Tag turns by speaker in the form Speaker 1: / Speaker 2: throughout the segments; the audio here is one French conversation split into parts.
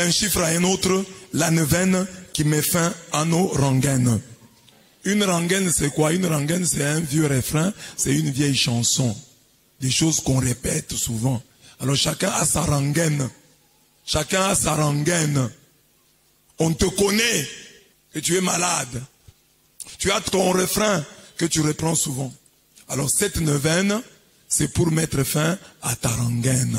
Speaker 1: d'un chiffre à un autre, la neuvaine qui met fin à nos rengaines. Une rengaine, c'est quoi? Une rengaine, c'est un vieux refrain, c'est une vieille chanson. Des choses qu'on répète souvent. Alors chacun a sa rengaine. Chacun a sa rengaine. On te connaît que tu es malade. Tu as ton refrain que tu reprends souvent. Alors cette neuvaine, c'est pour mettre fin à ta rengaine.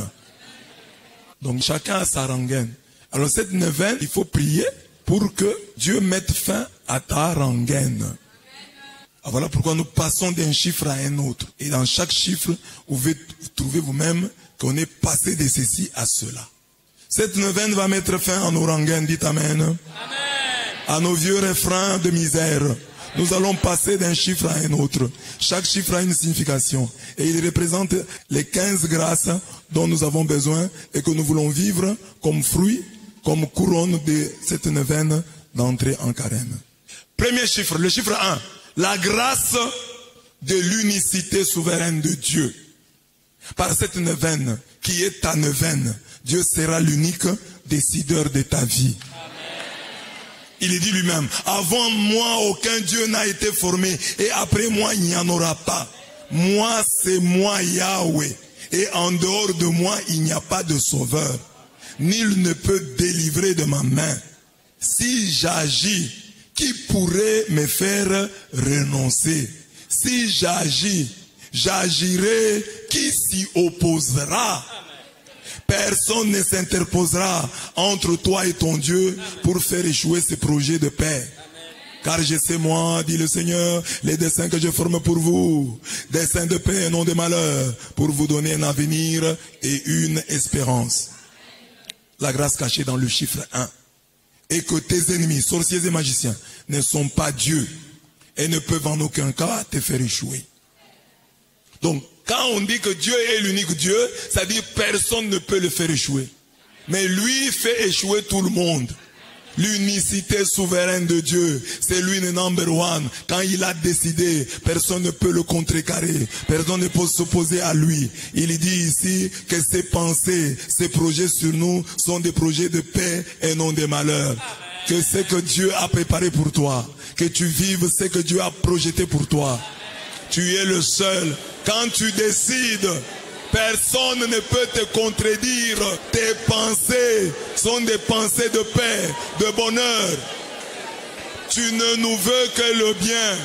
Speaker 1: Donc chacun a sa rengaine. Alors cette neuvaine, il faut prier pour que Dieu mette fin à ta rengaine. Voilà pourquoi nous passons d'un chiffre à un autre. Et dans chaque chiffre, vous pouvez trouver vous-même qu'on est passé de ceci à cela. Cette neuvaine va mettre fin à nos rengaines, dites Amen. Amen. À nos vieux refrains de misère. Nous allons passer d'un chiffre à un autre. Chaque chiffre a une signification. Et il représente les 15 grâces dont nous avons besoin et que nous voulons vivre comme fruit, comme couronne de cette neuvaine d'entrée en carême. Premier chiffre, le chiffre 1. La grâce de l'unicité souveraine de Dieu. Par cette neuvaine, qui est ta neuvaine, Dieu sera l'unique décideur de ta vie. Il dit lui-même, avant moi, aucun Dieu n'a été formé, et après moi, il n'y en aura pas. Moi, c'est moi, Yahweh, et en dehors de moi, il n'y a pas de sauveur. Nul ne peut délivrer de ma main. Si j'agis, qui pourrait me faire renoncer? Si j'agis, j'agirai, qui s'y opposera? Personne ne s'interposera entre toi et ton Dieu pour faire échouer ce projet de paix. Car je sais moi, dit le Seigneur, les desseins que je forme pour vous, desseins de paix et non de malheur, pour vous donner un avenir et une espérance. La grâce cachée dans le chiffre 1. Et que tes ennemis, sorciers et magiciens, ne sont pas Dieu et ne peuvent en aucun cas te faire échouer. Donc, quand on dit que Dieu est l'unique Dieu, ça dit que personne ne peut le faire échouer. Mais lui fait échouer tout le monde. L'unicité souveraine de Dieu, c'est lui le number one. Quand il a décidé, personne ne peut le contrecarrer. Personne ne peut s'opposer à lui. Il dit ici que ses pensées, ses projets sur nous sont des projets de paix et non de malheur. Que ce que Dieu a préparé pour toi, que tu vives ce que Dieu a projeté pour toi. Tu es le seul. Quand tu décides, personne ne peut te contredire. Tes pensées sont des pensées de paix, de bonheur. Tu ne nous veux que le bien.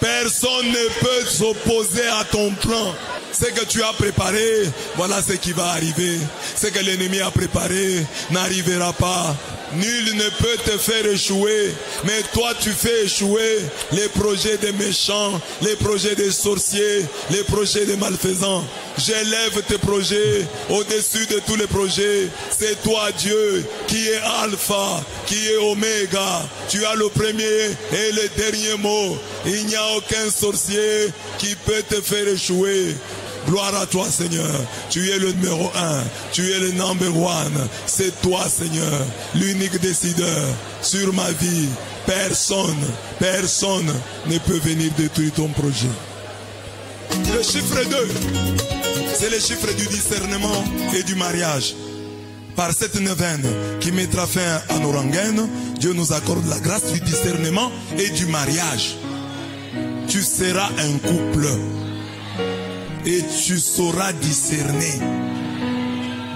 Speaker 1: Personne ne peut s'opposer à ton plan. Ce que tu as préparé, voilà ce qui va arriver. Ce que l'ennemi a préparé n'arrivera pas. Nul ne peut te faire échouer, mais toi tu fais échouer les projets des méchants, les projets des sorciers, les projets des malfaisants. J'élève tes projets au-dessus de tous les projets. C'est toi Dieu qui est Alpha, qui est Oméga. Tu as le premier et le dernier mot. Il n'y a aucun sorcier qui peut te faire échouer. Gloire à toi Seigneur, tu es le numéro 1, tu es le number one, c'est toi Seigneur, l'unique décideur sur ma vie. Personne ne peut venir détruire ton projet. Le chiffre 2, c'est le chiffre du discernement et du mariage. Par cette neuvaine qui mettra fin à nos rengaines, Dieu nous accorde la grâce du discernement et du mariage. Tu seras un couple. Et tu sauras discerner.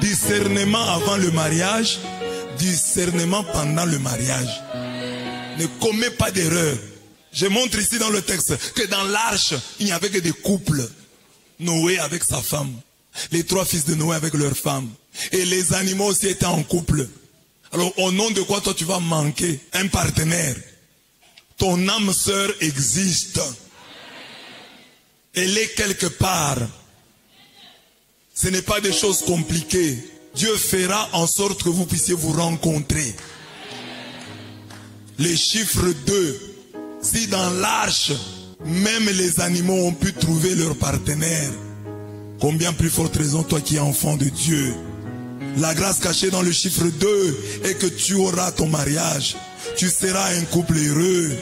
Speaker 1: Discernement avant le mariage, discernement pendant le mariage. Ne commets pas d'erreur. Je montre ici dans le texte que dans l'arche, il n'y avait que des couples. Noé avec sa femme. Les 3 fils de Noé avec leurs femmes. Et les animaux aussi étaient en couple. Alors au nom de quoi toi tu vas manquer un partenaire? Ton âme sœur existe. Elle est quelque part. Ce n'est pas des choses compliquées. Dieu fera en sorte que vous puissiez vous rencontrer. Les chiffres 2. Si dans l'arche, même les animaux ont pu trouver leur partenaire, combien plus forte raison toi qui es enfant de Dieu. La grâce cachée dans le chiffre 2 est que tu auras ton mariage. Tu seras un couple heureux.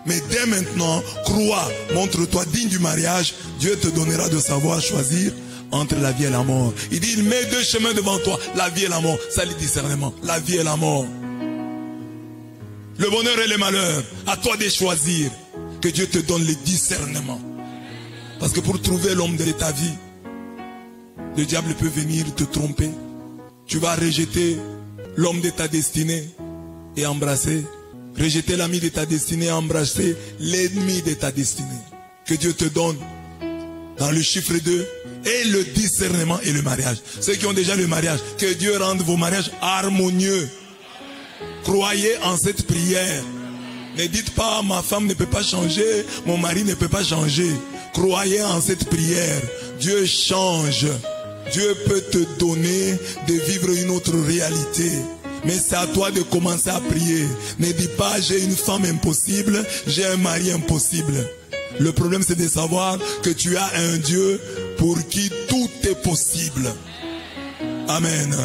Speaker 1: Mais dès maintenant, crois, montre-toi digne du mariage. Dieu te donnera de savoir choisir entre la vie et la mort. Il dit, il met deux chemins devant toi, la vie et la mort. Ça, le discernement, la vie et la mort. Le bonheur et le malheur, à toi de choisir. Que Dieu te donne le discernement. Parce que pour trouver l'homme de ta vie, le diable peut venir te tromper. Tu vas rejeter l'homme de ta destinée et embrasser. Rejeter l'ami de ta destinée et embrasser l'ennemi de ta destinée. Que Dieu te donne dans le chiffre 2 et le discernement et le mariage. Ceux qui ont déjà le mariage, que Dieu rende vos mariages harmonieux. Croyez en cette prière. Ne dites pas, ma femme ne peut pas changer, mon mari ne peut pas changer. Croyez en cette prière. Dieu change. Dieu peut te donner de vivre une autre réalité. Mais c'est à toi de commencer à prier. Ne dis pas, j'ai une femme impossible, j'ai un mari impossible. Le problème, c'est de savoir que tu as un Dieu pour qui tout est possible. Amen.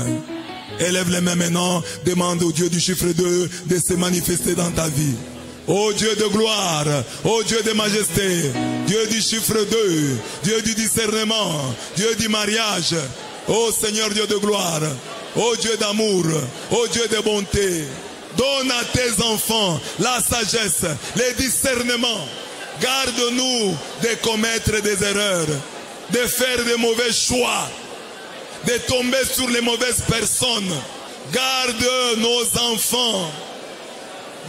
Speaker 1: Élève les mains maintenant, demande au Dieu du chiffre 2 de se manifester dans ta vie. Ô Dieu de gloire, ô Dieu de majesté, Dieu du chiffre 2, Dieu du discernement, Dieu du mariage, ô Seigneur Dieu de gloire, ô Dieu d'amour, ô Dieu de bonté, donne à tes enfants la sagesse, le discernement. Garde-nous de commettre des erreurs, de faire de mauvais choix, de tomber sur les mauvaises personnes. Garde nos enfants.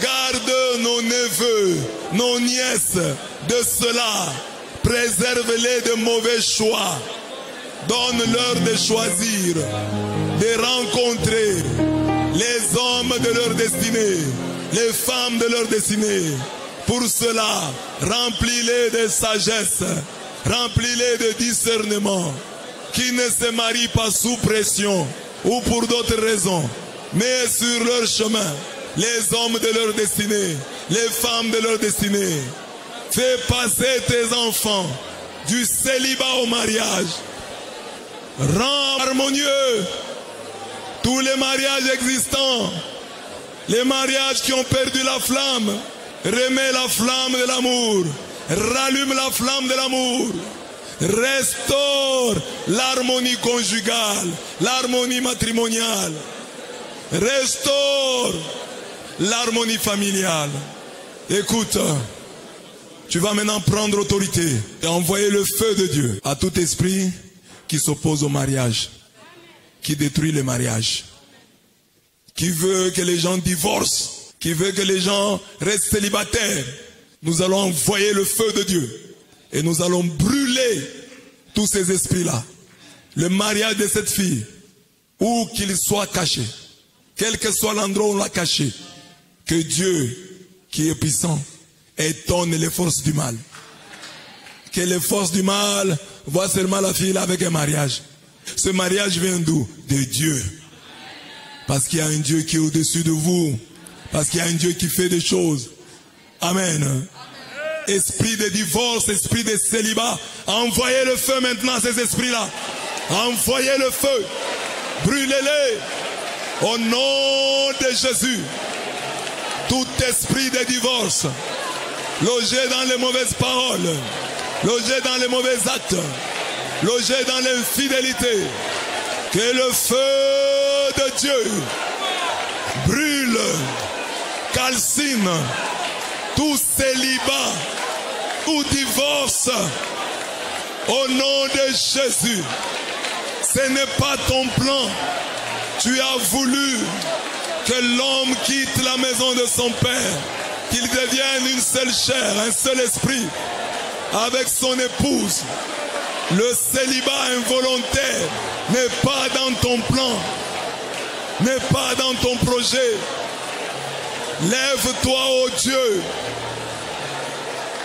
Speaker 1: Garde nos neveux, nos nièces de cela. Préserve-les de mauvais choix. Donne-leur de choisir, de rencontrer les hommes de leur destinée, les femmes de leur destinée. Pour cela, remplis-les de sagesse, remplis-les de discernement, qui ne se marient pas sous pression ou pour d'autres raisons, mais sur leur chemin. Les hommes de leur destinée, les femmes de leur destinée. Fais passer tes enfants du célibat au mariage. Rends harmonieux tous les mariages existants, les mariages qui ont perdu la flamme. Remets la flamme de l'amour, rallume la flamme de l'amour. Restaure l'harmonie conjugale, l'harmonie matrimoniale. Restaure l'harmonie familiale. Écoute, tu vas maintenant prendre autorité et envoyer le feu de Dieu à tout esprit qui s'oppose au mariage, qui détruit le mariage, qui veut que les gens divorcent, qui veut que les gens restent célibataires. Nous allons envoyer le feu de Dieu et nous allons brûler tous ces esprits-là. Le mariage de cette fille, où qu'il soit caché, quel que soit l'endroit où on l'a caché, que Dieu, qui est puissant, étonne les forces du mal. Que les forces du mal voient seulement la fille là avec un mariage. Ce mariage vient d'où? De Dieu. Parce qu'il y a un Dieu qui est au-dessus de vous. Parce qu'il y a un Dieu qui fait des choses. Amen. Esprit de divorce, esprit de célibat, envoyez le feu maintenant à ces esprits-là. Envoyez le feu. Brûlez-les. Au nom de Jésus. Tout esprit de divorce, logé dans les mauvaises paroles, logé dans les mauvais actes, logé dans l'infidélité, que le feu de Dieu brûle, calcine tout célibat, tout divorce, au nom de Jésus. Ce n'est pas ton plan. Tu as voulu que l'homme quitte la maison de son père, qu'il devienne une seule chair, un seul esprit, avec son épouse. Le célibat involontaire n'est pas dans ton plan, n'est pas dans ton projet. Lève-toi, ô Dieu,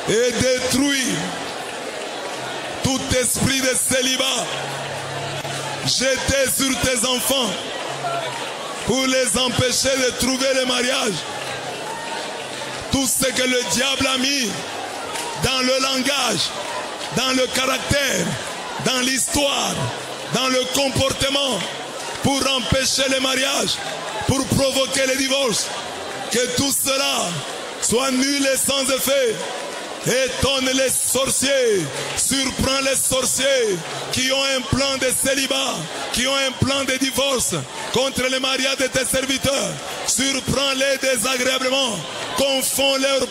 Speaker 1: et détruis tout esprit de célibat jeté sur tes enfants pour les empêcher de trouver le mariage. Tout ce que le diable a mis dans le langage, dans le caractère, dans l'histoire, dans le comportement, pour empêcher le mariage, pour provoquer le divorce, que tout cela soit nul et sans effet, Étonne les sorciers, surprends les sorciers qui ont un plan de célibat, qui ont un plan de divorce contre le mariage de tes serviteurs. Surprends-les désagréablement, confonds leurs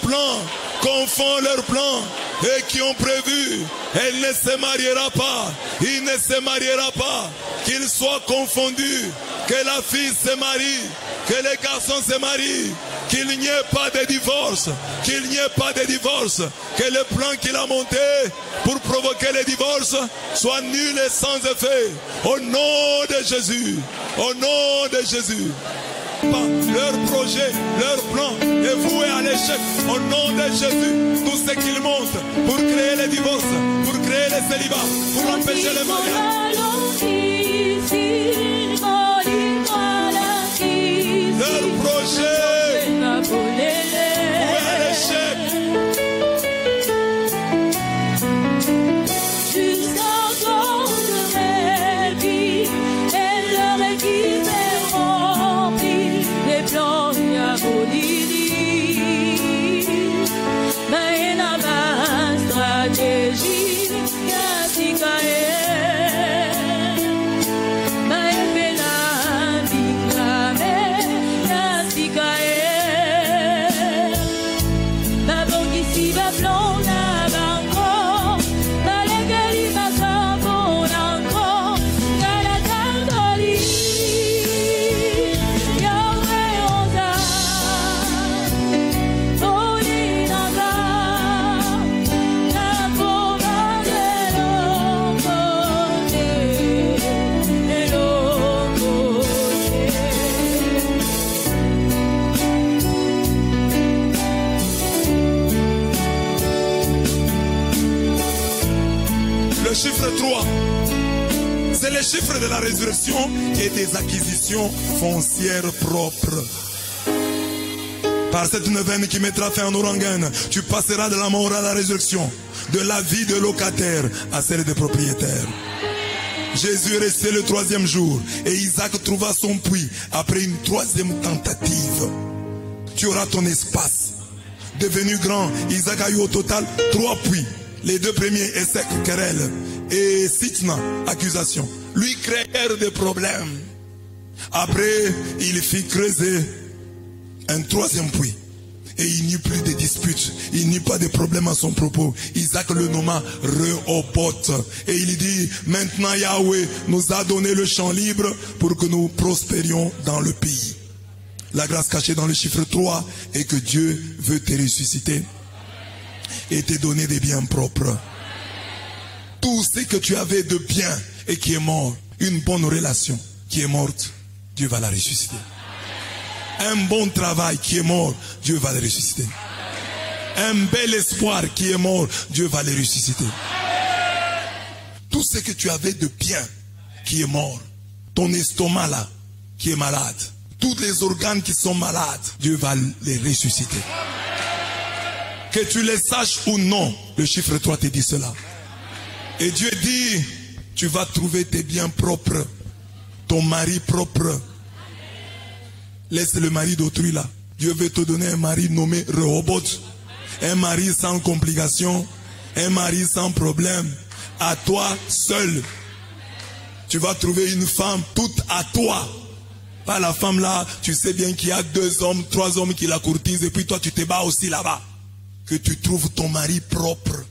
Speaker 1: plans, et qui ont prévu, elle ne se mariera pas, il ne se mariera pas, qu'ils soient confondus, que la fille se marie, que les garçons se marient, qu'il n'y ait pas de divorce, que le plan qu'il a monté pour provoquer le divorce soit nul et sans effet. Au nom de Jésus, leur projet, leur plan est voué à l'échec. Au nom de Jésus, tout ce qu'ils montent pour créer le divorce, pour créer le célibat, pour empêcher le mariage. Leur projet voué à l'échec. Chiffre 3, c'est le chiffre de la résurrection et des acquisitions foncières propres. Par cette neuvaine qui mettra fin à nos rengaines, tu passeras de la mort à la résurrection, de la vie de locataire à celle de propriétaire. Jésus est resté le 3e jour et Isaac trouva son puits après une 3e tentative. Tu auras ton espace. Devenu grand, Isaac a eu au total 3 puits. Les 2 premiers, Essek, querelle, et Sitna, accusation, lui créèrent des problèmes. Après, il fit creuser un 3e puits. Et il n'y eut plus de disputes, il n'y eut pas de problème à son propos. Isaac le nomma Rehoboth. Et il dit, maintenant Yahweh nous a donné le champ libre pour que nous prospérions dans le pays. La grâce cachée dans le chiffre 3 est que Dieu veut te ressusciter et te donner des biens propres. Tout ce que tu avais de bien et qui est mort, une bonne relation qui est morte, Dieu va la ressusciter. Un bon travail qui est mort, Dieu va le ressusciter. Un bel espoir qui est mort, Dieu va le ressusciter. Tout ce que tu avais de bien qui est mort, ton estomac là qui est malade, tous les organes qui sont malades, Dieu va les ressusciter. Que tu les saches ou non, le chiffre 3 te dit cela. Et Dieu dit, tu vas trouver tes biens propres, ton mari propre. Laisse le mari d'autrui là. Dieu veut te donner un mari nommé Rehoboth. Un mari sans complications, un mari sans problème. À toi seul. Tu vas trouver une femme toute à toi. Pas la femme là, tu sais bien qu'il y a 2 hommes, 3 hommes qui la courtisent et puis toi tu te bats aussi là-bas. Que tu trouves ton mari propre.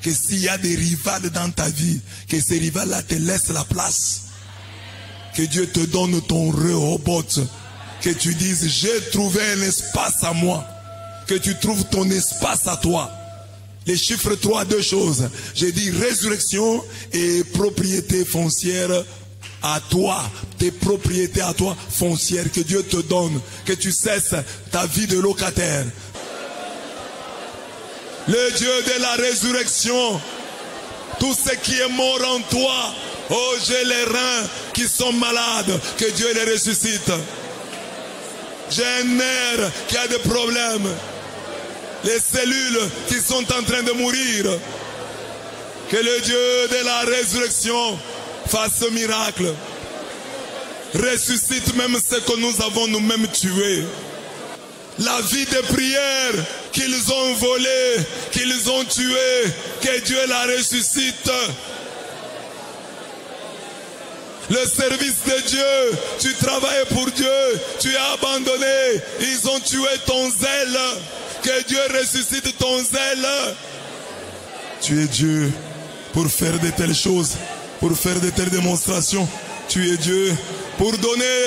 Speaker 1: Que s'il y a des rivales dans ta vie, que ces rivales-là te laissent la place. Que Dieu te donne ton Rehoboth. Que tu dises, j'ai trouvé un espace à moi. Que tu trouves ton espace à toi. Les chiffres 3, 2 choses. J'ai dit résurrection et propriété foncière à toi. Tes propriétés à toi foncières que Dieu te donne. Que tu cesses ta vie de locataire. Le Dieu de la résurrection, tout ce qui est mort en toi, oh j'ai les reins qui sont malades, que Dieu les ressuscite. J'ai un nerf qui a des problèmes, les cellules qui sont en train de mourir, que le Dieu de la résurrection fasse ce miracle, ressuscite même ce que nous avons nous-mêmes tué. La vie de prière qu'ils ont volé, qu'ils ont tué, que Dieu la ressuscite. Le service de Dieu, tu travailles pour Dieu, tu es abandonné, ils ont tué ton zèle, que Dieu ressuscite ton zèle. Tu es Dieu pour faire de telles choses, pour faire de telles démonstrations. Tu es Dieu pour donner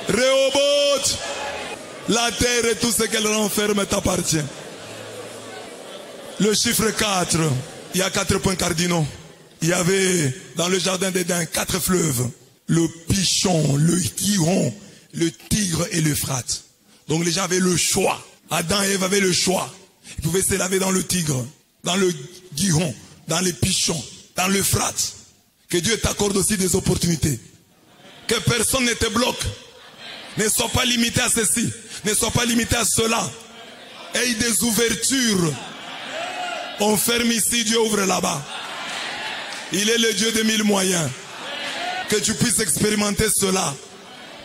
Speaker 1: Rehoboth. La terre et tout ce qu'elle renferme t'appartient. Le chiffre 4, il y a 4 points cardinaux. Il y avait dans le jardin d'Éden 4 fleuves. Le Pichon, le Gihon, le Tigre et l'Euphrate. Donc les gens avaient le choix. Adam et Ève avaient le choix. Ils pouvaient se laver dans le Tigre, dans le Gihon, dans les Pichons, dans l'Euphrate. Que Dieu t'accorde aussi des opportunités. Que personne ne te bloque. Ne sois pas limité à ceci. Ne sois pas limité à cela. Aie des ouvertures. On ferme ici, Dieu ouvre là-bas. Il est le Dieu de 1000 moyens. Que tu puisses expérimenter cela.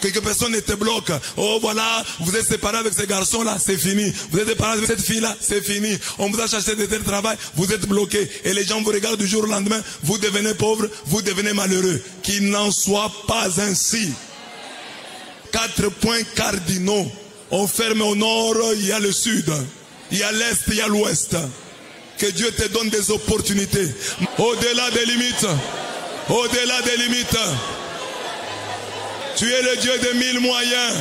Speaker 1: Que personne ne te bloque. Oh voilà, vous êtes séparés avec ce garçon-là, c'est fini. Vous êtes séparés avec cette fille-là, c'est fini. On vous a cherché de tel travail, vous êtes bloqués. Et les gens vous regardent du jour au lendemain, vous devenez pauvres, vous devenez malheureux. Qu'il n'en soit pas ainsi. 4 points cardinaux. On ferme au nord, il y a le sud. Il y a l'est, il y a l'ouest. Que Dieu te donne des opportunités. Au-delà des limites. Au-delà des limites. Tu es le Dieu de 1000 moyens.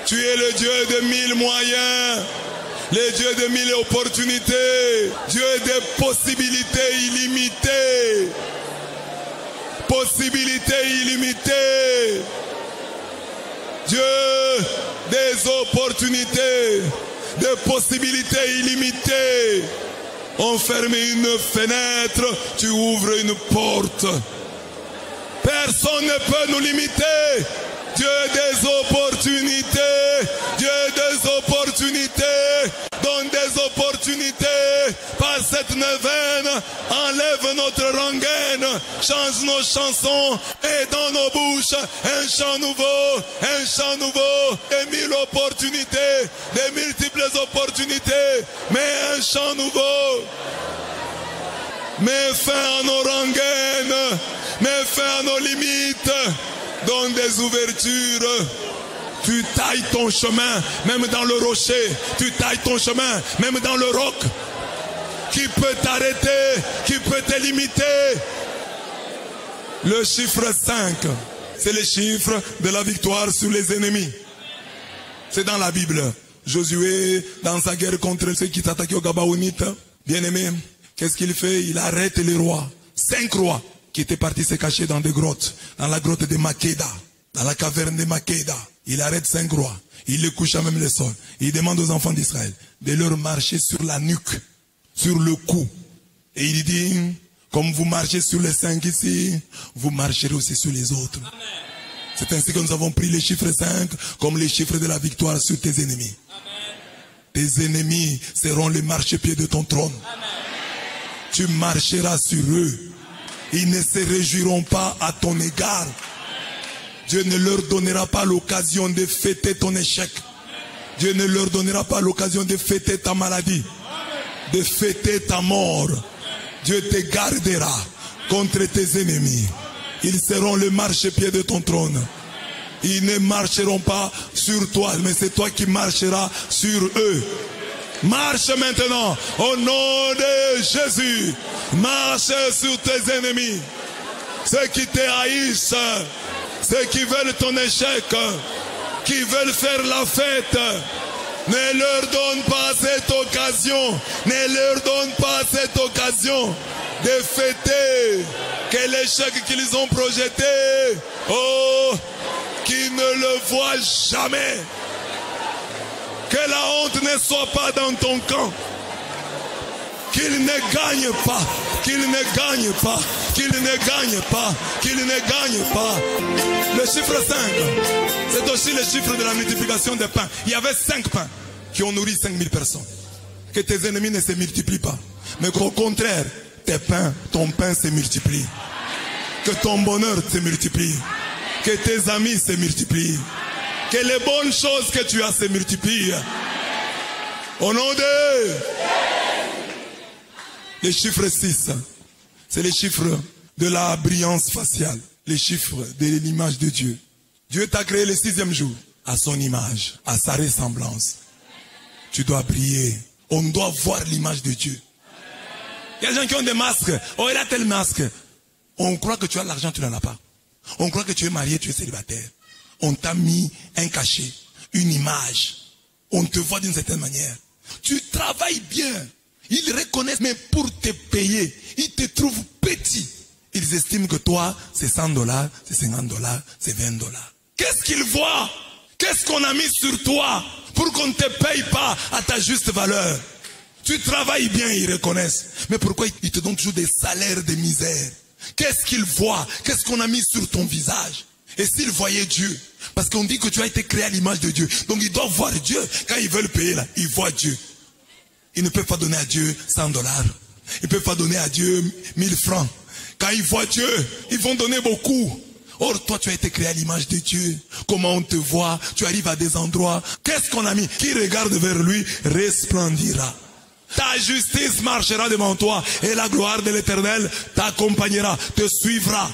Speaker 1: Tu es le Dieu de 1000 moyens. Le Dieu de 1000 opportunités. Dieu des possibilités illimitées. Possibilités illimitées. Dieu des opportunités, des possibilités illimitées. On ferme une fenêtre, tu ouvres une porte. Personne ne peut nous limiter. Dieu des opportunités, Dieu des opportunités, donne des opportunités. Par cette neuvaine, enlève notre rengaine, change nos chansons et dans nos bouches un chant nouveau, des 1000 opportunités, des multiples opportunités, mais un chant nouveau. Mets fin à nos rengaines, mets fin à nos limites, donne des ouvertures. Tu tailles ton chemin, même dans le rocher. Tu tailles ton chemin, même dans le roc. Qui peut t'arrêter? Qui peut te limiter? Le chiffre 5, c'est le chiffre de la victoire sur les ennemis. C'est dans la Bible. Josué, dans sa guerre contre ceux qui s'attaquaient aux Gabaonites, bien aimé, qu'est-ce qu'il fait? Il arrête les rois. 5 rois qui étaient partis se cacher dans des grottes. Dans la grotte de Makeda. Dans la caverne de Makeda. Il arrête 5 rois. Il les couche à même le sol. Il demande aux enfants d'Israël de leur marcher sur la nuque, sur le cou. Et il dit, comme vous marchez sur les 5 ici, vous marcherez aussi sur les autres. C'est ainsi que nous avons pris les chiffres 5 comme les chiffres de la victoire sur tes ennemis. Tes ennemis seront les marchepieds de ton trône. Tu marcheras sur eux. Ils ne se réjouiront pas à ton égard. Dieu ne leur donnera pas l'occasion de fêter ton échec. Dieu ne leur donnera pas l'occasion de fêter ta maladie, de fêter ta mort. Dieu te gardera contre tes ennemis. Ils seront le marchepied de ton trône. Ils ne marcheront pas sur toi, mais c'est toi qui marcheras sur eux. Marche maintenant au nom de Jésus. Marche sur tes ennemis. Ceux qui te haïssent, ceux qui veulent ton échec, qui veulent faire la fête. Ne leur donne pas cette occasion. Ne leur donne pas cette occasion de fêter que l'échec qu'ils ont projeté, oh, qu'ils ne le voient jamais. Que la honte ne soit pas dans ton camp. Qu'ils ne gagnent pas. Qu'ils ne gagnent pas. Qu'ils ne gagnent pas. Qu'ils ne gagnent pas. Le chiffre 5, c'est aussi le chiffre de la multiplication des pains. Il y avait 5 pains qui ont nourri 5000 personnes. Que tes ennemis ne se multiplient pas. Mais qu'au contraire, tes pains, ton pain se multiplie. Que ton bonheur se multiplie. Que tes amis se multiplient. Que les bonnes choses que tu as se multiplient. Au nom de... Les chiffres 6, c'est les chiffres de la brillance faciale. Les chiffres de l'image de Dieu. Dieu t'a créé le 6e jour à son image, à sa ressemblance. Tu dois briller. On doit voir l'image de Dieu. Il y a des gens qui ont des masques. Oh, il a tel masque. On croit que tu as l'argent, tu n'en as pas. On croit que tu es marié, tu es célibataire. On t'a mis un cachet, une image. On te voit d'une certaine manière. Tu travailles bien. Ils reconnaissent, mais pour te payer, ils te trouvent petit. Ils estiment que toi, c'est $100, c'est $50, c'est $20. Qu'est-ce qu'ils voient? Qu'est-ce qu'on a mis sur toi pour qu'on ne te paye pas à ta juste valeur? Tu travailles bien, ils reconnaissent. Mais pourquoi ils te donnent toujours des salaires de misère? Qu'est-ce qu'ils voient? Qu'est-ce qu'on a mis sur ton visage? Et s'ils voyaient Dieu? Parce qu'on dit que tu as été créé à l'image de Dieu. Donc ils doivent voir Dieu. Quand ils veulent payer là, ils voient Dieu. Ils ne peuvent pas donner à Dieu $100. Ils ne peuvent pas donner à Dieu 1000 francs. Quand ils voient Dieu, ils vont donner beaucoup. Or, toi, tu as été créé à l'image de Dieu. Comment on te voit? Tu arrives à des endroits. Qu'est-ce qu'on a mis? Qui regarde vers lui resplendira. Ta justice marchera devant toi et la gloire de l'Éternel t'accompagnera, te suivra.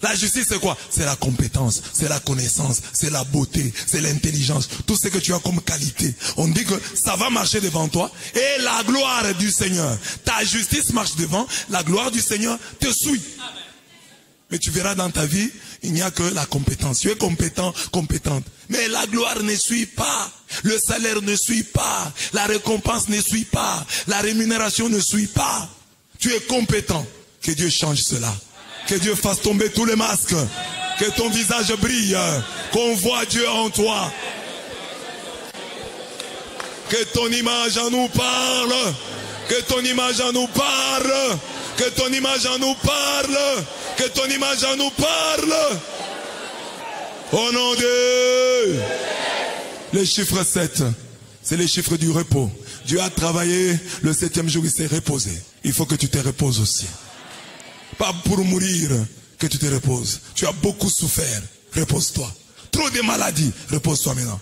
Speaker 1: La justice, c'est quoi? C'est la compétence, c'est la connaissance, c'est la beauté, c'est l'intelligence. Tout ce que tu as comme qualité. On dit que ça va marcher devant toi et la gloire du Seigneur. Ta justice marche devant, la gloire du Seigneur te suit. Mais tu verras dans ta vie, il n'y a que la compétence. Tu es compétent, compétente. Mais la gloire ne suit pas. Le salaire ne suit pas. La récompense ne suit pas. La rémunération ne suit pas. Tu es compétent. Que Dieu change cela. Que Dieu fasse tomber tous les masques. Que ton visage brille. Qu'on voit Dieu en toi. Que ton image en nous parle. Que ton image en nous parle. Que ton image en nous parle. Que ton image en nous parle. Au nom de... Le chiffre 7, c'est le chiffre du repos. Dieu a travaillé, le 7e jour il s'est reposé. Il faut que tu te reposes aussi. Pas pour mourir que tu te reposes. Tu as beaucoup souffert, repose-toi. Trop de maladies, repose-toi maintenant.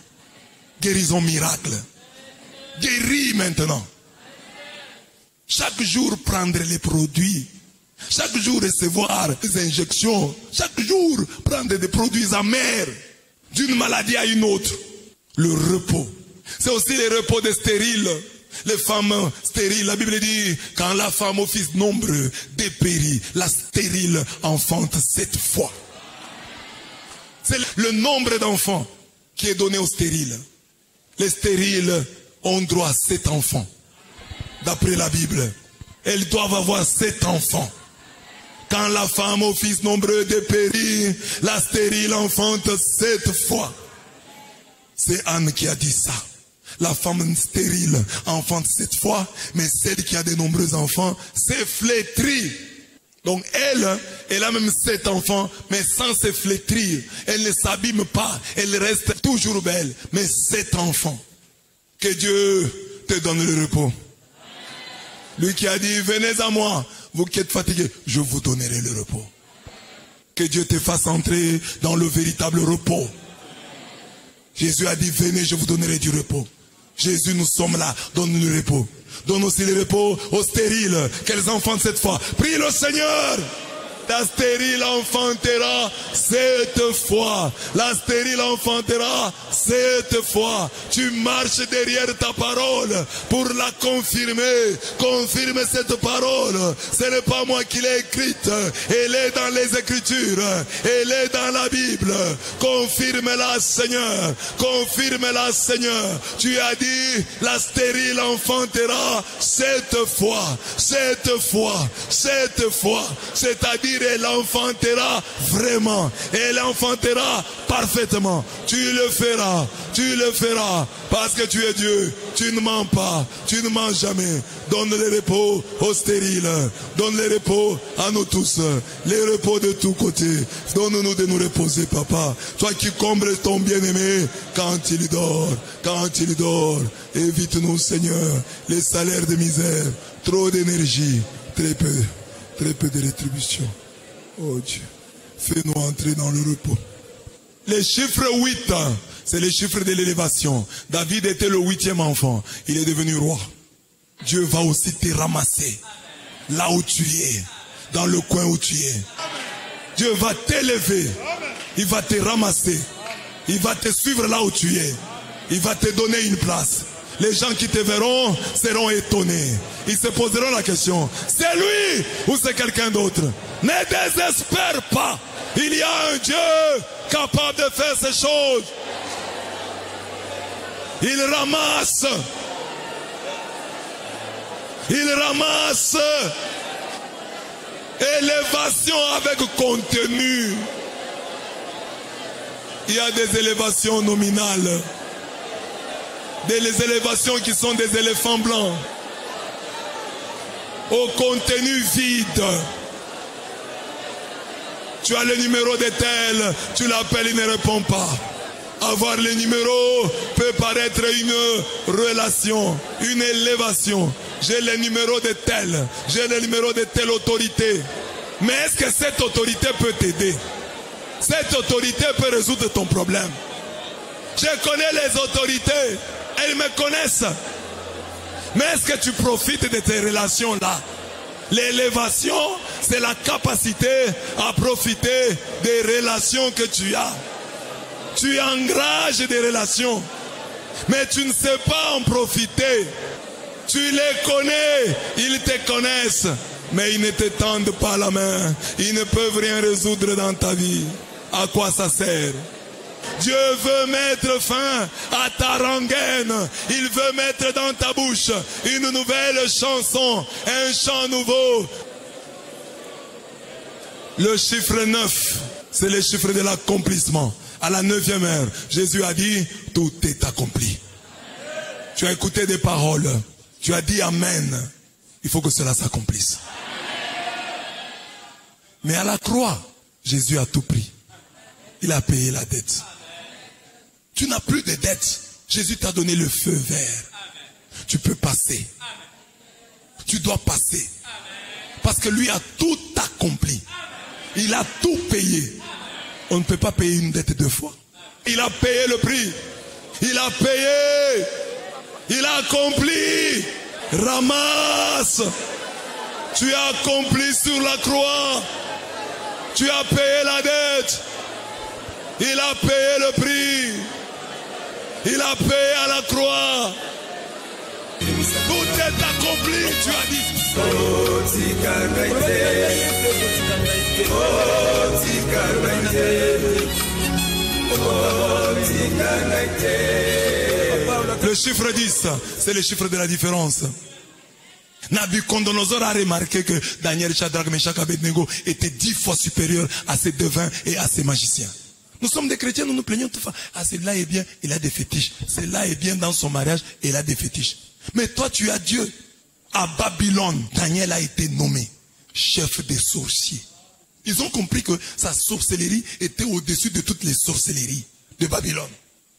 Speaker 1: Guérison miracle. Guéris maintenant. Chaque jour prendre les produits. Chaque jour recevoir des injections. Chaque jour prendre des produits amers. D'une maladie à une autre. Le repos. C'est aussi le repos des stériles. Les femmes stériles, la Bible dit, quand la femme au fils nombreux dépérit, la stérile enfante 7 fois. C'est le nombre d'enfants qui est donné aux stériles. Les stériles ont droit à 7 enfants. D'après la Bible, elles doivent avoir 7 enfants. Quand la femme au fils nombreux dépérit, la stérile enfante 7 fois. C'est Anne qui a dit ça. La femme stérile enfante 7 fois, mais celle qui a de nombreux enfants, c'est flétrie. Donc elle a même 7 enfants, mais sans se flétrir. Elle ne s'abîme pas, elle reste toujours belle, mais 7 enfants. Que Dieu te donne le repos. Lui qui a dit, venez à moi, vous qui êtes fatigués, je vous donnerai le repos. Que Dieu te fasse entrer dans le véritable repos. Jésus a dit, venez, je vous donnerai du repos. Jésus, nous sommes là, donne-nous le repos. Donne aussi le repos aux stériles, qu'elles enfantent cette fois. Prie le Seigneur. La stérile enfantera 7 fois. La stérile enfantera 7 fois. Tu marches derrière ta parole pour la confirmer. Confirme cette parole. Ce n'est pas moi qui l'ai écrite. Elle est dans les Écritures. Elle est dans la Bible. Confirme-la, Seigneur. Confirme-la, Seigneur. Tu as dit, la stérile enfantera 7 fois. 7 fois. 7 fois. C'est-à-dire, elle enfantera vraiment. Elle enfantera parfaitement. Tu le feras. Tu le feras. Parce que tu es Dieu. Tu ne mens pas. Tu ne mens jamais. Donne le repos aux stériles. Donne le repos à nous tous. Les repos de tous côtés. Donne-nous de nous reposer, papa. Toi qui combles ton bien-aimé quand il dort. Quand il dort. Évite-nous, Seigneur, les salaires de misère. Trop d'énergie. Très peu de rétribution. Oh Dieu, fais-nous entrer dans le repos. Les chiffres 8, c'est les chiffres de l'élévation. David était le 8e enfant. Il est devenu roi. Dieu va aussi te ramasser là où tu es, dans le coin où tu es. Dieu va t'élever. Il va te ramasser. Il va te suivre là où tu es. Il va te donner une place. Les gens qui te verront seront étonnés. Ils se poseront la question, c'est lui ou c'est quelqu'un d'autre? Ne désespère pas. Il y a un Dieu capable de faire ces choses. Il ramasse. Il ramasse. Élévation avec contenu. Il y a des élévations nominales. Des élévations qui sont des éléphants blancs. Au contenu vide. Tu as le numéro de tel, tu l'appelles, il ne répond pas. Avoir le numéro peut paraître une relation, une élévation. J'ai le numéro de tel, j'ai le numéro de telle autorité. Mais est-ce que cette autorité peut t'aider? Cette autorité peut résoudre ton problème. Je connais les autorités, elles me connaissent. Mais est-ce que tu profites de ces relations-là? L'élévation, c'est la capacité à profiter des relations que tu as. Tu engages des relations, mais tu ne sais pas en profiter. Tu les connais, ils te connaissent, mais ils ne te tendent pas la main. Ils ne peuvent rien résoudre dans ta vie. À quoi ça sert? Dieu veut mettre fin à ta rengaine. Il veut mettre dans ta bouche une nouvelle chanson, un chant nouveau. Le chiffre 9, c'est le chiffre de l'accomplissement. À la 9e heure, Jésus a dit, tout est accompli. Tu as écouté des paroles. Tu as dit Amen. Il faut que cela s'accomplisse. Mais à la croix, Jésus a tout pris. Il a payé la dette. Tu n'as plus de dette. Jésus t'a donné le feu vert. Tu peux passer. Tu dois passer. Parce que lui a tout accompli. Il a tout payé. On ne peut pas payer une dette deux fois. Il a payé le prix. Il a payé. Il a accompli. Ramasse. Tu as accompli sur la croix. Tu as payé la dette. Il a payé le prix. Il a payé à la croix. Tout est accompli, tu as dit. Le chiffre 10, c'est le chiffre de la différence. Nabucodonosor a remarqué que Daniel, Shadrach, Meshach, Abednego étaient 10 fois supérieurs à ses devins et à ses magiciens. Nous sommes des chrétiens, nous nous plaignons tout le temps. Ah, celui-là est bien, il a des fétiches. Celui-là est bien dans son mariage, et il a des fétiches. Mais toi, tu as Dieu. À Babylone, Daniel a été nommé chef des sorciers. Ils ont compris que sa sorcellerie était au-dessus de toutes les sorcelleries de Babylone.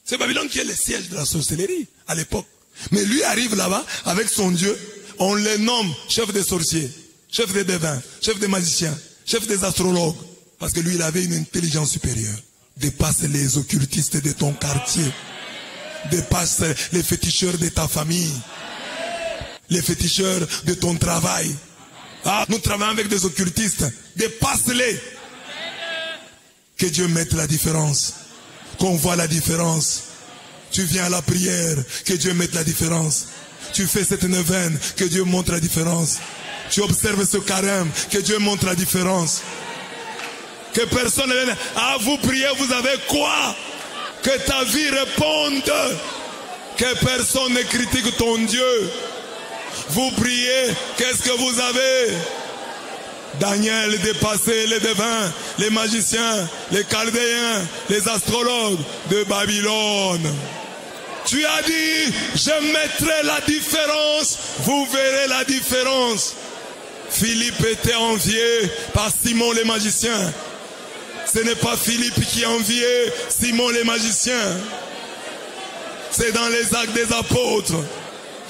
Speaker 1: C'est Babylone qui est le siège de la sorcellerie à l'époque. Mais lui arrive là-bas avec son Dieu. On le nomme chef des sorciers, chef des devins, chef des magiciens, chef des astrologues. Parce que lui, il avait une intelligence supérieure. Dépasse les occultistes de ton quartier. Dépasse les féticheurs de ta famille. Les féticheurs de ton travail. Ah, nous travaillons avec des occultistes. Dépasse-les. Que Dieu mette la différence. Qu'on voit la différence. Tu viens à la prière. Que Dieu mette la différence. Tu fais cette neuvaine. Que Dieu montre la différence. Tu observes ce carême. Que Dieu montre la différence. Que personne ne vienne. Ah, vous priez, vous avez quoi? Que ta vie réponde. Que personne ne critique ton Dieu. Vous priez, qu'est-ce que vous avez? Daniel dépassait les devins, les magiciens, les chaldéens, les astrologues de Babylone. Tu as dit, je mettrai la différence, vous verrez la différence. Philippe était envié par Simon le magicien. Ce n'est pas Philippe qui a envié Simon le magicien. C'est dans les actes des apôtres.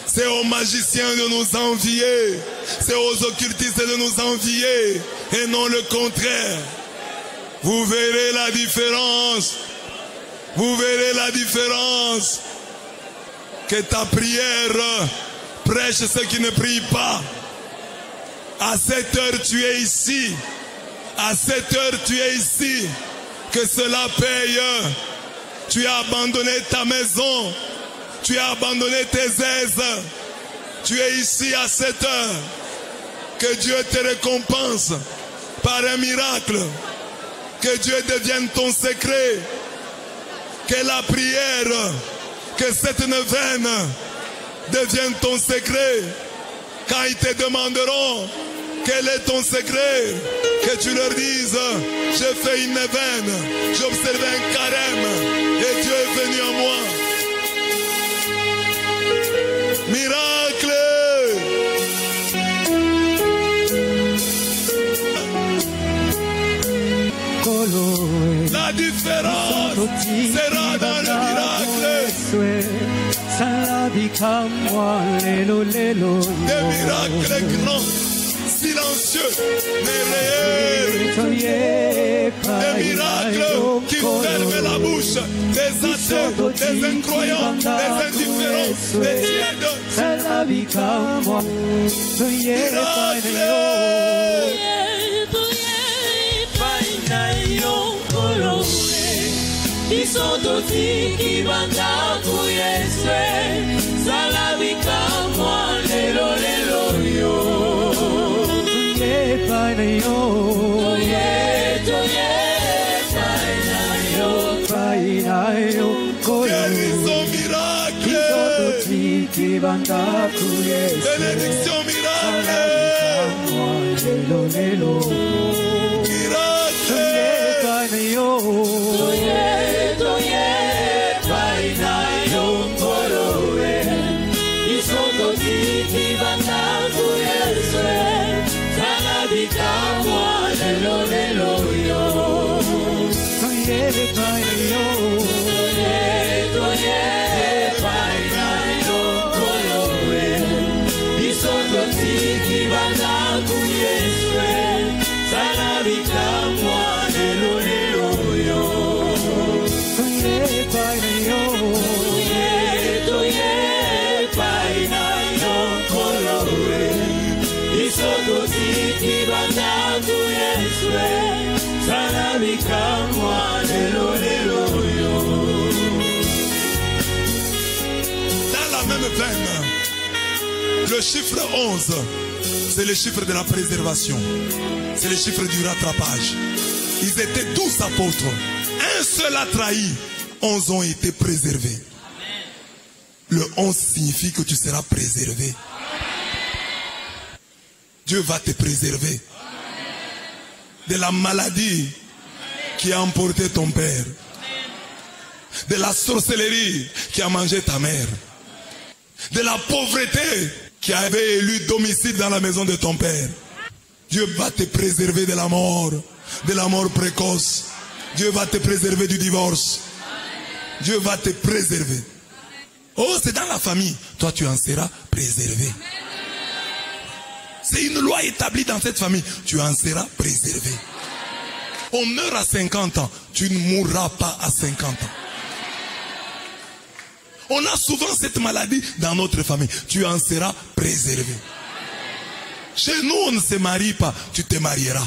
Speaker 1: C'est aux magiciens de nous envier. C'est aux occultistes de nous envier. Et non le contraire. Vous verrez la différence. Vous verrez la différence. Que ta prière prêche ceux qui ne prient pas. À 7 heures, tu es ici. À 7 heures, tu es ici. Que cela paye. Tu as abandonné ta maison. Tu as abandonné tes aises. Tu es ici à 7 heures. Que Dieu te récompense par un miracle. Que Dieu devienne ton secret. Que la prière, que cette neuvaine devienne ton secret. Quand ils te demanderont quel est ton secret, que tu leur dises, j'ai fait une neuvaine, j'ai observé un carême et Dieu est venu à moi. Miracle. La différence sera dans le miracle. Des miracles grands, silencieux, mais réels. Des miracles qui ferment la bouche des athées, des incroyants, des indifférents, des tièdes.
Speaker 2: Isototi kibanda kuyeswe salabika lelo lelo yo toye paina yo
Speaker 1: Guérison miracle.
Speaker 2: Isototi kibanda kuyeswe
Speaker 1: Bénédiction miracle.
Speaker 2: Lelo lelo
Speaker 1: Miracle.
Speaker 2: paina yo
Speaker 1: Dans la même veine, le chiffre 11, c'est le chiffre de la préservation. C'est le chiffre du rattrapage. Ils étaient 12 apôtres. Un seul a trahi. 11 ont été préservés. Le 11 signifie que tu seras préservé. Dieu va te préserver de la maladie qui a emporté ton père, de la sorcellerie qui a mangé ta mère, de la pauvreté qui avait élu domicile dans la maison de ton père. Dieu va te préserver de la mort précoce. Dieu va te préserver du divorce. Dieu va te préserver. Oh, c'est dans la famille. Toi, tu en seras préservé. C'est une loi établie dans cette famille. Tu en seras préservé. On meurt à 50 ans. Tu ne mourras pas à 50 ans. On a souvent cette maladie dans notre famille. Tu en seras préservé. Chez nous, on ne se marie pas. Tu te marieras.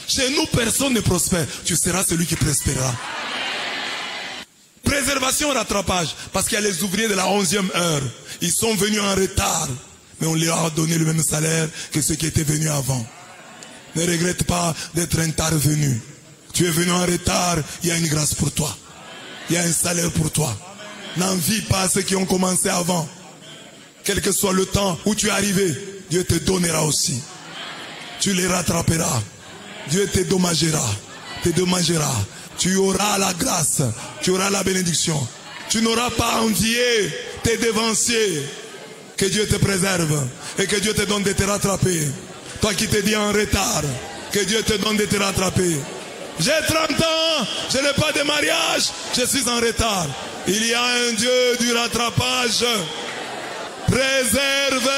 Speaker 1: Chez nous, personne ne prospère. Tu seras celui qui prospérera. Préservation, rattrapage. Parce qu'il y a les ouvriers de la 11e heure. Ils sont venus en retard. Mais on leur a donné le même salaire que ceux qui étaient venus avant. Ne regrette pas d'être un tard venu. Tu es venu en retard, il y a une grâce pour toi. Il y a un salaire pour toi. N'envie pas ceux qui ont commencé avant. Quel que soit le temps où tu es arrivé, Dieu te donnera aussi. Tu les rattraperas. Dieu te dommagera. Tu auras la grâce. Tu auras la bénédiction. Tu n'auras pas envié tes devanciers. Que Dieu te préserve et que Dieu te donne de te rattraper. Toi qui te dis en retard, que Dieu te donne de te rattraper. J'ai 30 ans, je n'ai pas de mariage, je suis en retard. Il y a un Dieu du rattrapage. Préserve.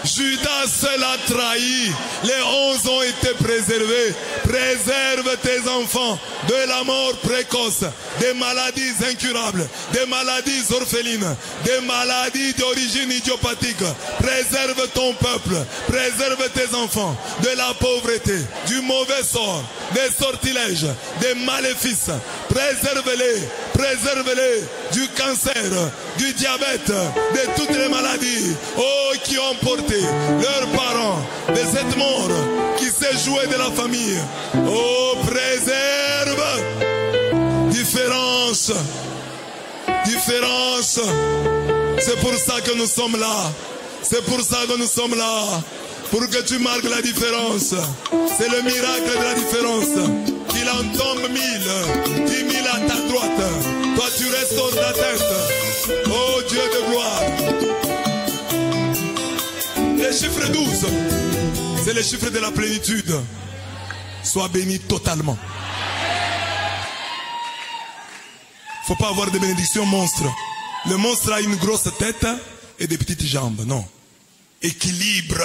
Speaker 1: Judas seul a trahi. Les 11 ont été préservés. Préserve tes enfants de la mort précoce, des maladies incurables, des maladies orphelines, des maladies d'origine idiopathique. Préserve ton peuple. Préserve tes enfants de la pauvreté, du mauvais sort, des sortilèges, des maléfices. Préserve-les. Préserve-les du cancer, du diabète, de toutes les maladies, oh, qui ont porté leurs parents de cette mort qui s'est jouée de la famille. Oh, préserve. Différence. Différence. C'est pour ça que nous sommes là. C'est pour ça que nous sommes là. Pour que tu marques la différence. C'est le miracle de la différence. Qu'il en tombe 1000, 10 000 à ta droite. Toi tu restes hors d'atteinte. Oh Dieu de gloire. Le chiffre 12, c'est le chiffre de la plénitude. Sois béni totalement. Faut pas avoir de bénédictions monstres. Le monstre a une grosse tête et des petites jambes. Non. Équilibre.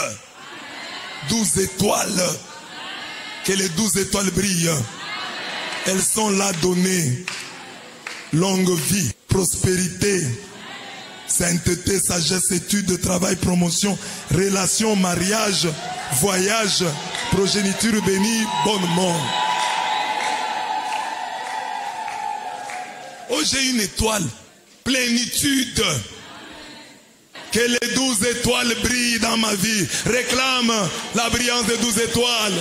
Speaker 1: 12 étoiles. Que les 12 étoiles brillent. Elles sont là données. Longue vie, prospérité, sainteté, sagesse, études, travail, promotion, relation, mariage, voyage, progéniture bénie, bonne mort. Oh, j'ai une étoile. Plénitude. Que les 12 étoiles brillent dans ma vie. Réclame la brillance des 12 étoiles.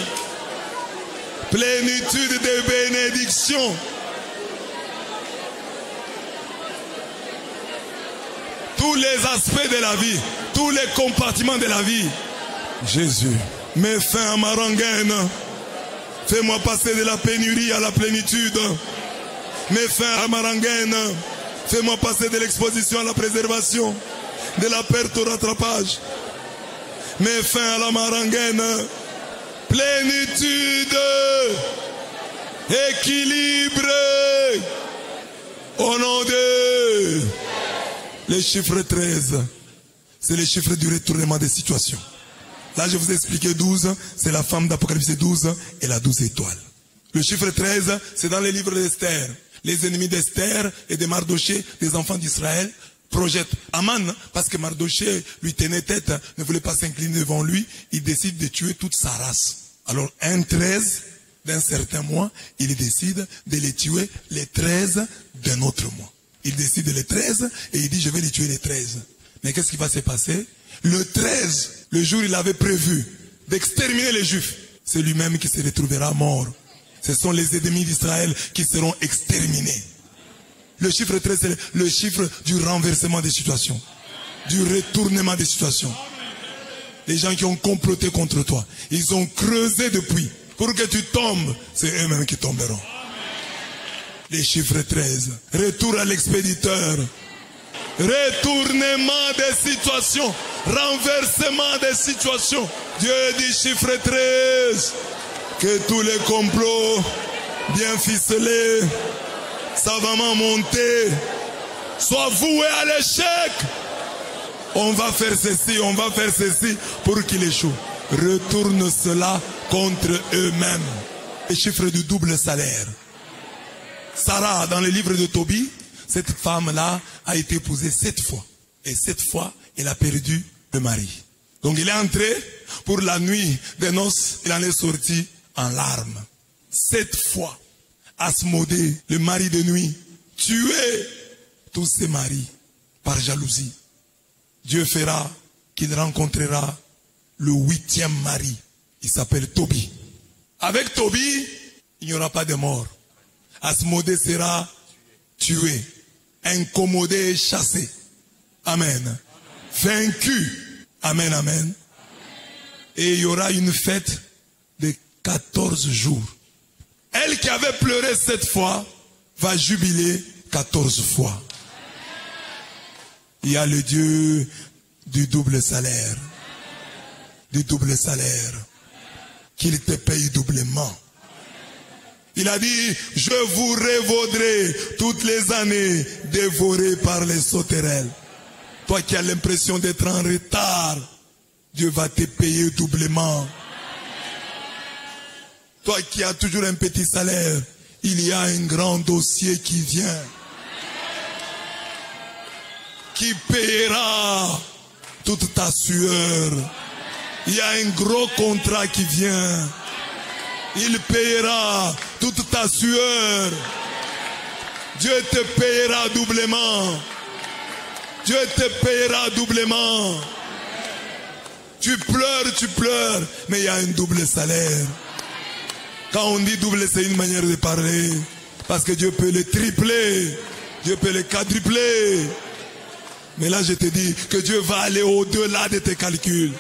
Speaker 1: Plénitude de bénédiction. Tous les aspects de la vie, tous les compartiments de la vie. Jésus, mets fin à ma rengaine. Fais-moi passer de la pénurie à la plénitude. Mets fin à ma rengaine. Fais-moi passer de l'exposition à la préservation, de la perte au rattrapage. Mets fin à la marangaine. Plénitude, équilibre, au nom de... Le chiffre 13, c'est le chiffre du retournement des situations. Là, je vous ai expliqué 12, c'est la femme d'Apocalypse 12 et la 12 étoiles. Le chiffre 13, c'est dans les livres d'Esther. Les ennemis d'Esther et de Mardoché, des enfants d'Israël, projettent Aman, parce que Mardoché lui tenait tête, ne voulait pas s'incliner devant lui, il décide de tuer toute sa race. Alors, un 13 d'un certain mois, il décide de les tuer les 13 d'un autre mois. Il décide les 13 et il dit je vais les tuer les 13. Mais qu'est-ce qui va se passer? Le 13, le jour où il avait prévu d'exterminer les Juifs, c'est lui-même qui se retrouvera mort. Ce sont les ennemis d'Israël qui seront exterminés. Le chiffre 13, c'est le chiffre du renversement des situations, du retournement des situations. Les gens qui ont comploté contre toi, ils ont creusé depuis pour que tu tombes, c'est eux-mêmes qui tomberont. Les chiffres 13. Retour à l'expéditeur. Retournement des situations. Renversement des situations. Dieu dit chiffre 13. Que tous les complots bien ficelés, savamment montés, soient voués à l'échec. On va faire ceci, on va faire ceci pour qu'il échoue. Retourne cela contre eux-mêmes. Les chiffres du double salaire. Sarah, dans le livre de Tobie, cette femme-là a été épousée 7 fois. Et 7 fois, elle a perdu le mari. Donc il est entré pour la nuit des noces, il en est sorti en larmes. 7 fois, Asmodée, le mari de nuit, tué tous ses maris par jalousie. Dieu fera qu'il rencontrera le 8e mari. Il s'appelle Tobie. Avec Tobie, il n'y aura pas de mort. Asmodée sera tué, incommodé et chassé. Amen. Vaincu. Amen, amen. Et il y aura une fête de 14 jours. Elle qui avait pleuré 7 fois va jubiler 14 fois. Il y a le Dieu du double salaire. Du double salaire. Qu'il te paye doublement. Il a dit, je vous révaudrai toutes les années dévorées par les sauterelles. Toi qui as l'impression d'être en retard, Dieu va te payer doublement. Toi qui as toujours un petit salaire, il y a un grand dossier qui vient, qui payera toute ta sueur. Il y a un gros contrat qui vient. Il payera toute ta sueur. Dieu te payera doublement. Dieu te payera doublement. Tu pleures, mais il y a un double salaire. Quand on dit double, c'est une manière de parler. Parce que Dieu peut le tripler. Dieu peut le quadrupler. Mais là, je te dis que Dieu va aller au-delà de tes calculs.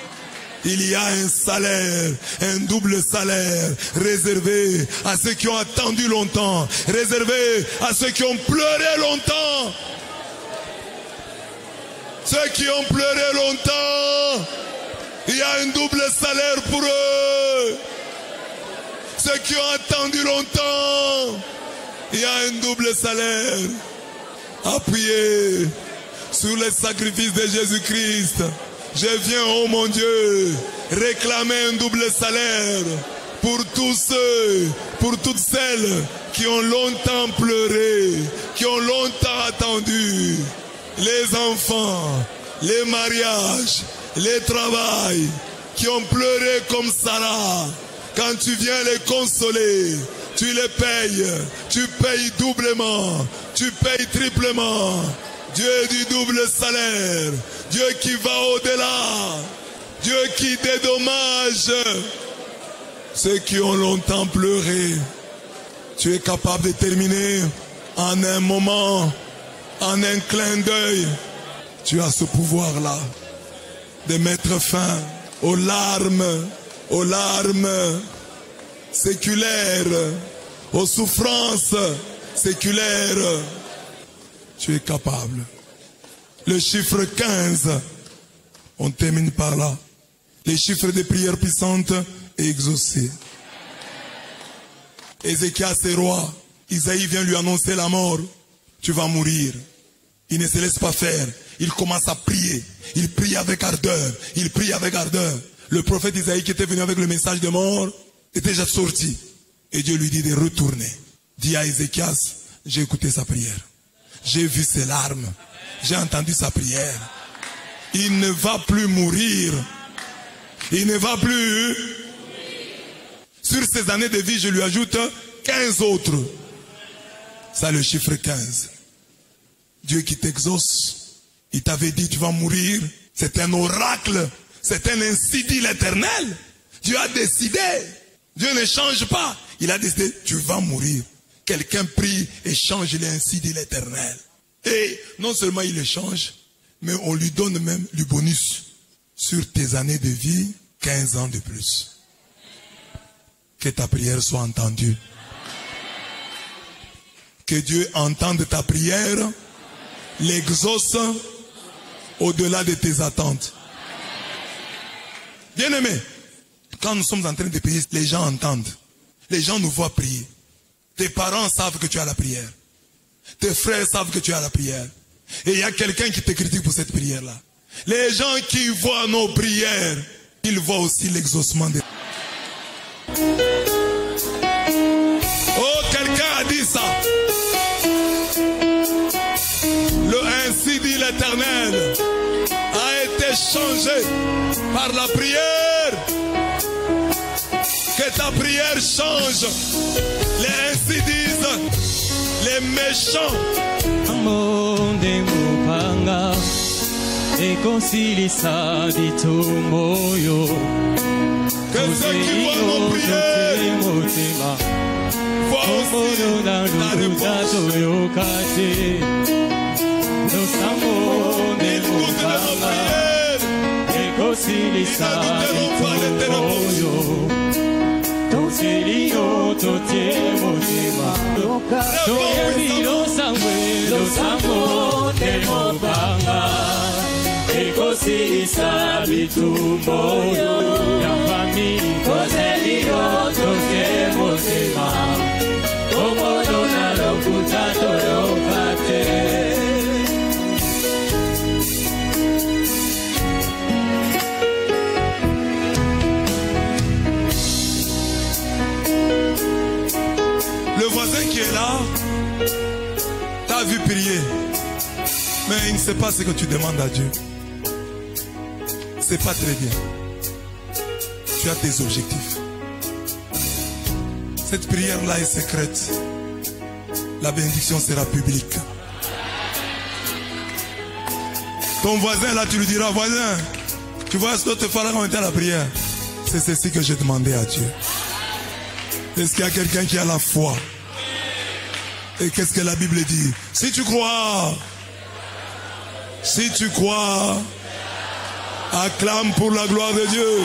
Speaker 1: Il y a un salaire, un double salaire, réservé à ceux qui ont attendu longtemps, réservé à ceux qui ont pleuré longtemps. Ceux qui ont pleuré longtemps, il y a un double salaire pour eux. Ceux qui ont attendu longtemps, il y a un double salaire. Appuyez sur le sacrifice de Jésus-Christ. Je viens, oh mon Dieu, réclamer un double salaire pour tous ceux, pour toutes celles qui ont longtemps pleuré, qui ont longtemps attendu. Les enfants, les mariages, les travails, qui ont pleuré comme Sarah. Quand tu viens les consoler, tu les payes, tu payes doublement, tu payes triplement. Dieu du double salaire, Dieu qui va au-delà, Dieu qui dédommage ceux qui ont longtemps pleuré. Tu es capable de terminer en un moment, en un clin d'œil. Tu as ce pouvoir-là de mettre fin aux larmes séculaires, aux souffrances séculaires. Tu es capable. Le chiffre 15, on termine par là. Les chiffres des prières puissantes et exaucées. Ézéchias est roi. Isaïe vient lui annoncer la mort. Tu vas mourir. Il ne se laisse pas faire. Il commence à prier. Il prie avec ardeur. Il prie avec ardeur. Le prophète Isaïe qui était venu avec le message de mort était déjà sorti. Et Dieu lui dit de retourner. Dis à Ézéchias, j'ai écouté sa prière. J'ai vu ses larmes. J'ai entendu sa prière. Il ne va plus mourir. Il ne va plus. Sur ses années de vie, je lui ajoute 15 autres. Ça, le chiffre 15. Dieu qui t'exauce. Il t'avait dit tu vas mourir. C'est un oracle. C'est un ainsi dit l'Éternel. Dieu a décidé. Dieu ne change pas. Il a décidé tu vas mourir. Quelqu'un prie et change les ainsi dit l'Éternel. Et non seulement il le change, mais on lui donne même le bonus sur tes années de vie, 15 ans de plus. Que ta prière soit entendue. Que Dieu entende ta prière, l'exauce au-delà de tes attentes. Bien-aimé, quand nous sommes en train de prier, les gens entendent. Les gens nous voient prier. Tes parents savent que tu as la prière. Tes frères savent que tu as la prière. Et il y a quelqu'un qui te critique pour cette prière-là. Les gens qui voient nos prières, ils voient aussi l'exaucement de... Oh, quelqu'un a dit ça. Le ainsi dit l'Éternel a été changé par la prière. Que ta prière change. Les ainsi disent les méchants. Que ceux qui voient nos prières voient aussi ta réponse. Ils doutent de nos prières. Ils ne douteront pas de tes réponses. prier, mais il ne sait pas ce que tu demandes à Dieu. C'est pas très bien. Tu as tes objectifs. Cette prière-là est secrète. La bénédiction sera publique. Ton voisin là, tu lui diras, voisin, tu vois ce que faire quand on était à la prière. C'est ceci que j'ai demandé à Dieu. Est-ce qu'il y a quelqu'un qui a la foi? Et qu'est-ce que la Bible dit? Si tu crois, acclame pour la gloire de Dieu.